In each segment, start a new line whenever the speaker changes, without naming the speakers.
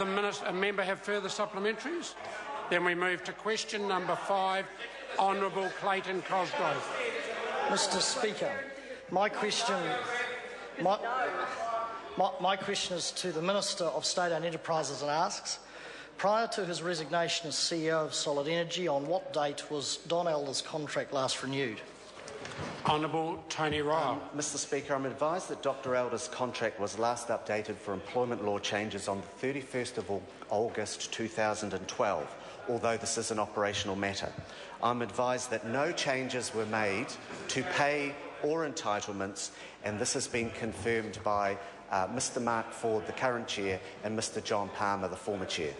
A member have further supplementaries? Then we move to question number 5, Honourable Clayton Cosgrove.
Mr. Speaker, my question is to the Minister of State-Owned Enterprises and asks, prior to his resignation as CEO of Solid Energy, on what date was Don Elder's contract last renewed?
Honourable Tony Ryall.
Mr. Speaker, I'm advised that Dr Elder's contract was last updated for employment law changes on the 31st of August 2012, although this is an operational matter. I'm advised that no changes were made to pay or entitlements, and this has been confirmed by Mr Mark Ford, the current chair, and Mr John Palmer, the former chair.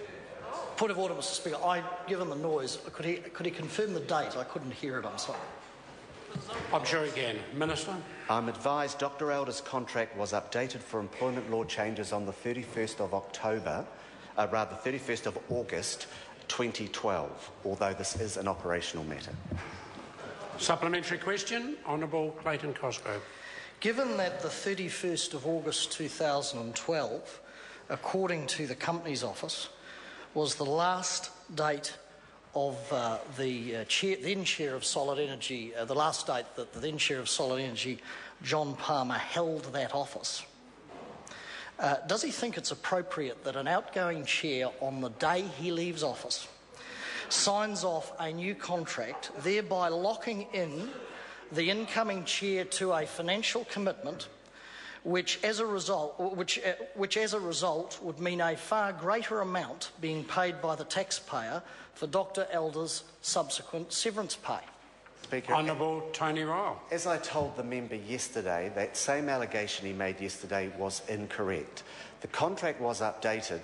Point of order, Mr. Speaker. Given the noise, could he confirm the date? I couldn't hear it, I'm sorry.
I'm sure he can. Minister?
I'm advised Dr Elder's contract was updated for employment law changes on the 31st of August 2012, although this is an operational matter.
Supplementary question, Honourable Clayton Cosgrove.
Given that the 31st of August 2012, according to the Companies Office, was the last date of the then Chair of Solid Energy, the last date that the then Chair of Solid Energy, John Palmer, held that office, does he think it's appropriate that an outgoing chair, on the day he leaves office, signs off a new contract, thereby locking in the incoming chair to a financial commitment which as a result would mean a far greater amount being paid by the taxpayer for Dr Elder's subsequent severance pay?
Speaker,
Honourable Tony Ryall.
As I told the member yesterday, that same allegation he made yesterday was incorrect. The contract was updated.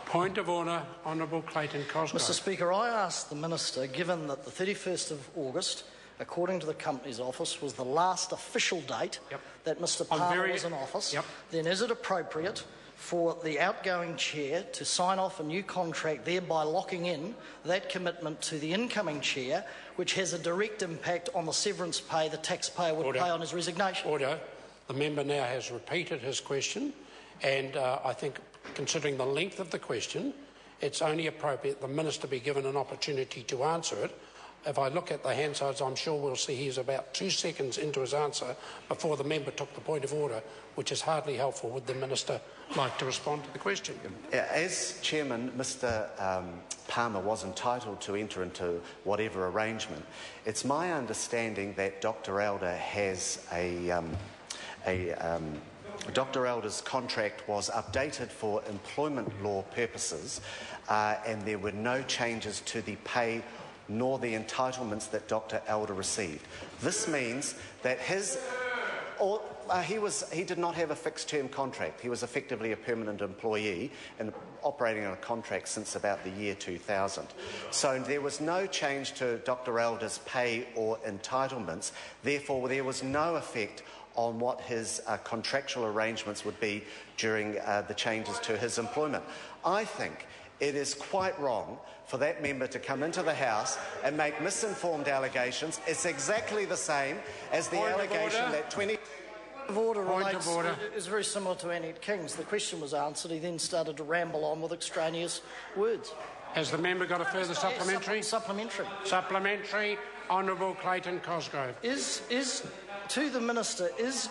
Point of order, Honourable Clayton Cosgrove.
Mr. Speaker, I asked the Minister, given that the 31st of August, according to the Companies Office, was the last official date that Mr Palmer was in office, then is it appropriate for the outgoing chair to sign off a new contract, thereby locking in that commitment to the incoming chair, which has a direct impact on the severance pay the taxpayer would pay on his resignation?
Order. The member now has repeated his question, and I think, considering the length of the question, it's only appropriate the Minister be given an opportunity to answer it. If I look at the Hansards, I'm sure we'll see he's about 2 seconds into his answer before the member took the point of order, which is hardly helpful. Would the Minister like to respond to the question?
As Chairman, Mr Palmer was entitled to enter into whatever arrangement. It's my understanding that Dr Elder has Dr Elder's contract was updated for employment law purposes, and there were no changes to the pay nor the entitlements that Dr Elder received. This means that he did not have a fixed-term contract. He was effectively a permanent employee and operating on a contract since about the year 2000. So there was no change to Dr Elder's pay or entitlements. Therefore, there was no effect on what his contractual arrangements would be during the changes to his employment. I think it is quite wrong for that member to come into the House and make misinformed allegations. It's exactly the same as the allegation that 20...
is very similar to Annette King's. The question was answered. He then started to ramble on with extraneous words.
Has the member got a further supplementary?
Supplementary.
Supplementary. Honourable Clayton Cosgrove.
To the Minister, is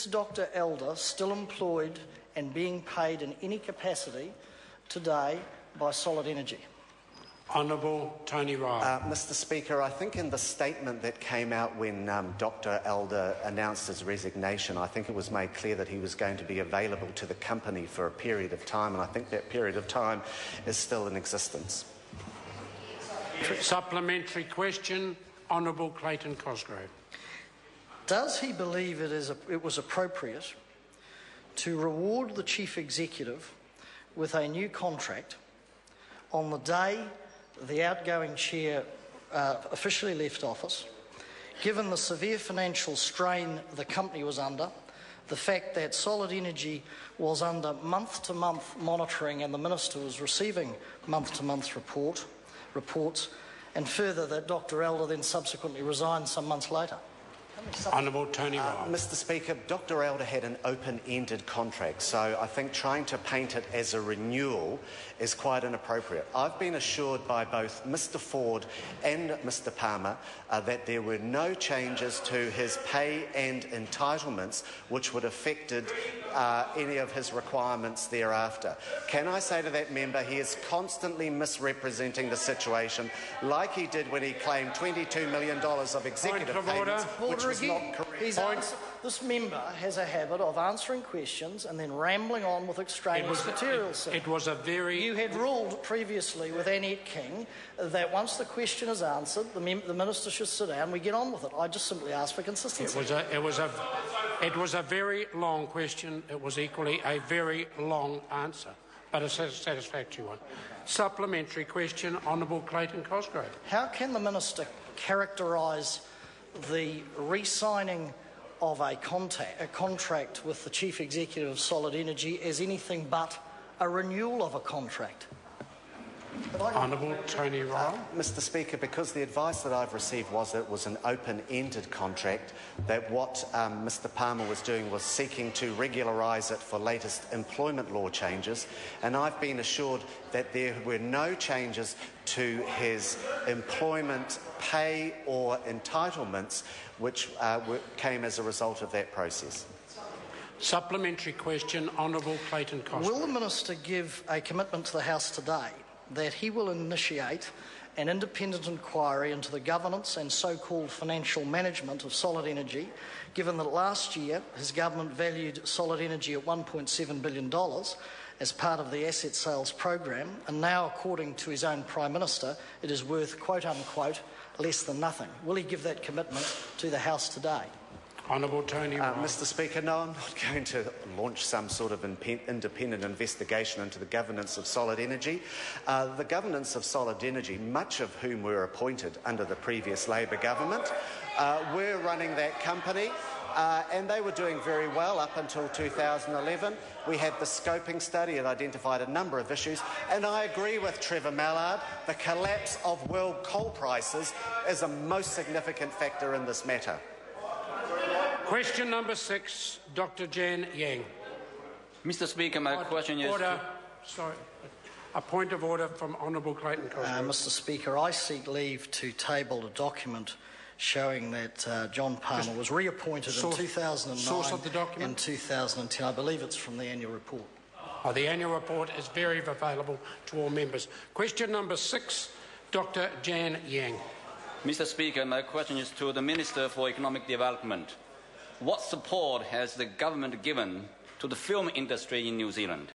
Dr Elder still employed and being paid in any capacity today by Solid Energy?
Honourable Tony Ryall.
Mr Speaker, I think in the statement that came out when Dr Elder announced his resignation, I think it was made clear that he was going to be available to the company for a period of time, and I think that period of time is still in existence.
Supplementary question, Honourable Clayton Cosgrove.
Does he believe it was appropriate to reward the Chief Executive with a new contract on the day the outgoing chair officially left office, given the severe financial strain the company was under, the fact that Solid Energy was under month-to-month monitoring and the Minister was receiving month-to-month reports, and further that Dr Elder then subsequently resigned some months later?
Honourable Tony Ryall.
Mr Speaker, Dr Elder had an open-ended contract, so I think trying to paint it as a renewal is quite inappropriate. I've been assured by both Mr Ford and Mr Palmer that there were no changes to his pay and entitlements which would have affected any of his requirements thereafter. Can I say to that member, he is constantly misrepresenting the situation, like he did when he claimed $22 million of executive payments, which was not correct.
This member has a habit of answering questions and then rambling on with extraneous material. You had ruled previously with Annette King that once the question is answered, the minister should sit down and we get on with it. I just simply ask for consistency.
It was a very long question. It was equally a very long answer, but a satisfactory one. Supplementary question, Honourable Clayton Cosgrove.
How can the minister characterise the re-signing of a contract with the Chief Executive of Solid Energy as anything but a renewal of a contract?
Honourable Tony Ryall.
Mr Speaker, because the advice that I've received was that it was an open-ended contract, that what Mr Palmer was doing was seeking to regularise it for latest employment law changes, and I've been assured that there were no changes to his employment pay or entitlements which came as a result of that process.
Supplementary question, Honourable Clayton Cosgrove.
Will the minister give a commitment to the House today that he will initiate an independent inquiry into the governance and so-called financial management of Solid Energy, given that last year his government valued Solid Energy at $1.7 billion as part of the asset sales program, and now, according to his own Prime Minister, it is worth, quote-unquote, less than nothing. Will he give that commitment to the House today?
Honourable Tony Ryall.
Mr Speaker, no, I'm not going to launch some sort of independent investigation into the governance of Solid Energy. The governance of Solid Energy, much of whom were appointed under the previous Labor government, were running that company. And they were doing very well up until 2011. We had the scoping study. It identified a number of issues. And I agree with Trevor Mallard. The collapse of world coal prices is a most significant factor in this matter.
Question number 6, Dr. Jan Yang.
Mr Speaker, my question is...
A point of order from Honourable Clayton Cosgrove.
Mr Speaker, I seek leave to table a document showing that John Palmer was reappointed in 2009 and 2010. I believe it's from the annual report.
The annual report is very available to all members. Question number 6, Dr. Jan Yang.
Mr Speaker, my question is to the Minister for Economic Development. What support has the government given to the film industry in New Zealand?